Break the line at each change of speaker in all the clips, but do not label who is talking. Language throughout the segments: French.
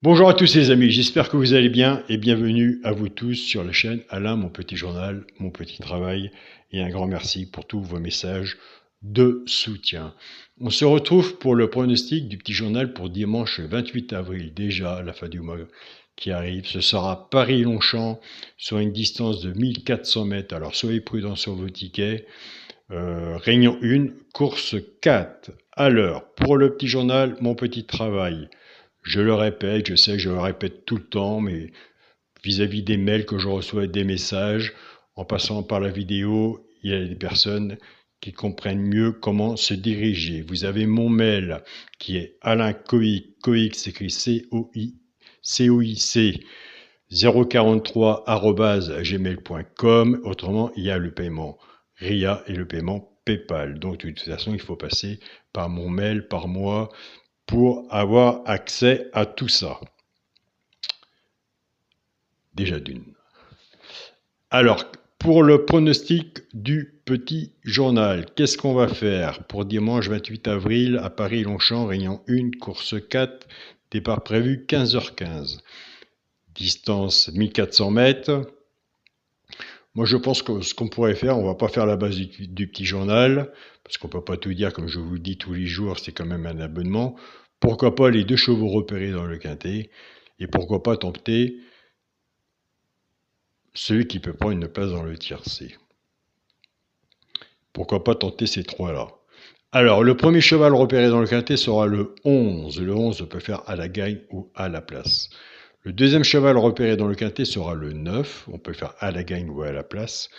Bonjour à tous les amis, j'espère que vous allez bien et bienvenue à vous tous sur la chaîne Alain, mon petit journal, mon petit travail et un grand merci pour tous vos messages de soutien. On se retrouve pour le pronostic du petit journal pour dimanche 28 avril, déjà la fin du mois qui arrive. Ce sera Paris-Longchamp sur une distance de 1400 mètres, alors soyez prudents sur vos tickets. Réunion 1, course 4 à l'heure. Pour le petit journal, mon petit travail. Je le répète, je sais que je le répète tout le temps, mais vis-à-vis des mails que je reçois, des messages, en passant par la vidéo, il y a des personnes qui comprennent mieux comment se diriger. Vous avez mon mail qui est Alain Coic, Coic s'écrit C-O-I-C 043@gmail.com. Autrement, il y a le paiement RIA et le paiement PayPal. Donc de toute façon, il faut passer par mon mail, par moi, pour avoir accès à tout ça. Déjà d'une. Alors, pour le pronostic du petit journal, qu'est-ce qu'on va faire pour dimanche 28 avril à Paris-Longchamp, Réunion 1, course 4, départ prévu 15h15. Distance 1400 mètres. Moi, je pense que ce qu'on pourrait faire, on va pas faire la base du petit journal, parce qu'on peut pas tout dire, comme je vous le dis tous les jours, c'est quand même un abonnement. Pourquoi pas les 2 chevaux repérés dans le quintet, et pourquoi pas tenter celui qui peut prendre une place dans le tiercé. Pourquoi pas tenter ces trois-là. Alors, le premier cheval repéré dans le quintet sera le 11. Le 11 peut faire à la gagne ou à la place. Le deuxième cheval repéré dans le quintet sera le 9. On peut faire à la gagne ou à la place.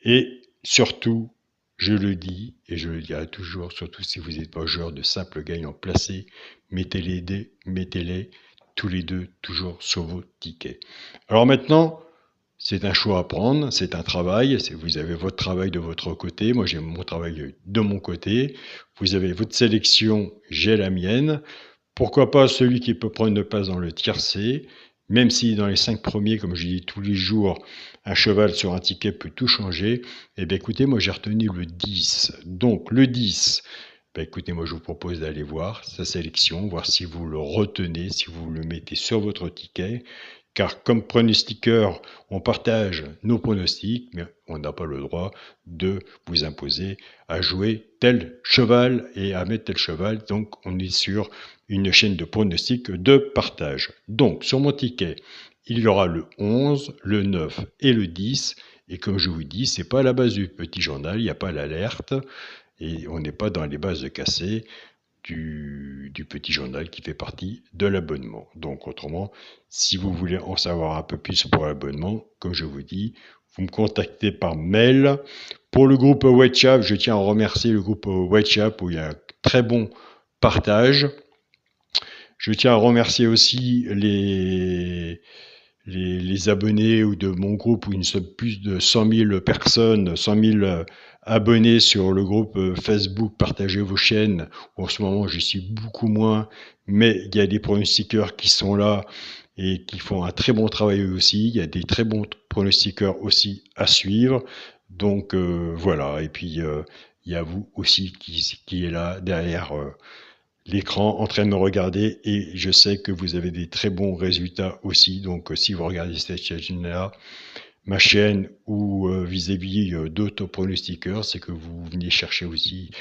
Et surtout, je le dis et je le dirai toujours, surtout si vous n'êtes pas joueur de simple gagnant placé, mettez-les tous les deux toujours sur vos tickets. Alors maintenant, c'est un choix à prendre, c'est un travail, vous avez votre travail de votre côté, moi j'ai mon travail de mon côté, vous avez votre sélection, j'ai la mienne. Pourquoi pas celui qui peut prendre une place dans le tiercé, même si dans les 5 premiers, comme je dis tous les jours, un cheval sur un ticket peut tout changer. Eh bien écoutez, moi j'ai retenu le 10. Donc le 10, ben écoutez, moi je vous propose d'aller voir sa sélection, voir si vous le retenez, si vous le mettez sur votre ticket. Car comme pronostiqueur, on partage nos pronostics, mais on n'a pas le droit de vous imposer à jouer tel cheval et à mettre tel cheval. Donc on est sur une chaîne de pronostics de partage. Donc sur mon ticket, il y aura le 11, le 9 et le 10. Et comme je vous dis, c'est pas à la base du petit journal, il n'y a pas l'alerte et on n'est pas dans les bases cassées du petit journal qui fait partie de l'abonnement. Donc autrement, si vous voulez en savoir un peu plus pour l'abonnement, comme je vous dis, vous me contactez par mail. Pour le groupe WhatsApp, je tiens à remercier le groupe WhatsApp où il y a un très bon partage. Je tiens à remercier aussi les abonnés ou de mon groupe où nous sommes plus de 100 000 personnes, 100 000 abonnés sur le groupe Facebook Partagez vos chaînes. En ce moment, je suis beaucoup moins, mais il y a des pronostiqueurs qui sont là et qui font un très bon travail eux aussi. Il y a des très bons pronostiqueurs aussi à suivre. Donc voilà, et puis il y a vous aussi qui est là derrière l'écran en train de me regarder et je sais que vous avez des très bons résultats aussi. Donc si vous regardez cette chaîne-là, ma chaîne ou vis-à-vis d'autres pronostiqueurs, c'est que vous venez chercher aussi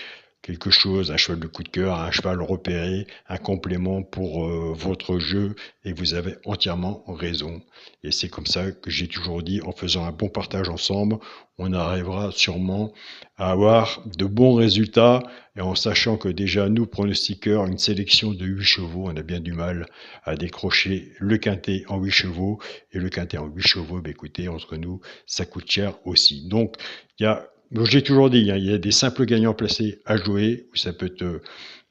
quelque chose, un cheval de coup de cœur, un cheval repéré, un complément pour votre jeu et vous avez entièrement raison. Et c'est comme ça que j'ai toujours dit, en faisant un bon partage ensemble, on arrivera sûrement à avoir de bons résultats et en sachant que déjà nous, pronostiqueurs, une sélection de 8 chevaux, on a bien du mal à décrocher le quintet en 8 chevaux et le quintet en 8 chevaux, bah, écoutez, entre nous, ça coûte cher aussi. Donc, il y a j'ai toujours dit, il y a des simples gagnants placés à jouer, où ça peut être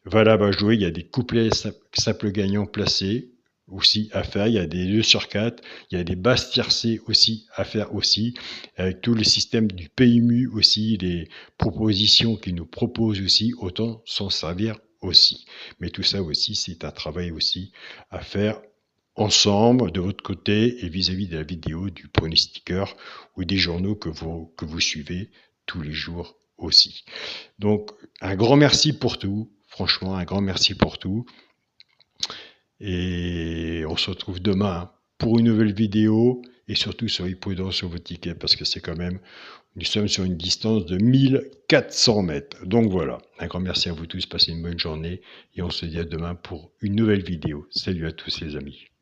valable à jouer. Il y a des couplets simples gagnants placés aussi à faire. Il y a des 2 sur 4. Il y a des basses tiercées aussi à faire aussi. Avec tous les systèmes du PMU aussi, les propositions qu'ils nous proposent aussi, autant s'en servir aussi. Mais tout ça aussi, c'est un travail aussi à faire ensemble de votre côté et vis-à-vis de la vidéo du pronostiqueur ou des journaux que vous suivez tous les jours aussi. Donc, un grand merci pour tout. Franchement, un grand merci pour tout. Et et on se retrouve demain pour une nouvelle vidéo. Et surtout, soyez prudents sur vos tickets parce que c'est quand même, nous sommes sur une distance de 1400 mètres. Donc voilà, un grand merci à vous tous, passez une bonne journée et on se dit à demain pour une nouvelle vidéo. Salut à tous les amis.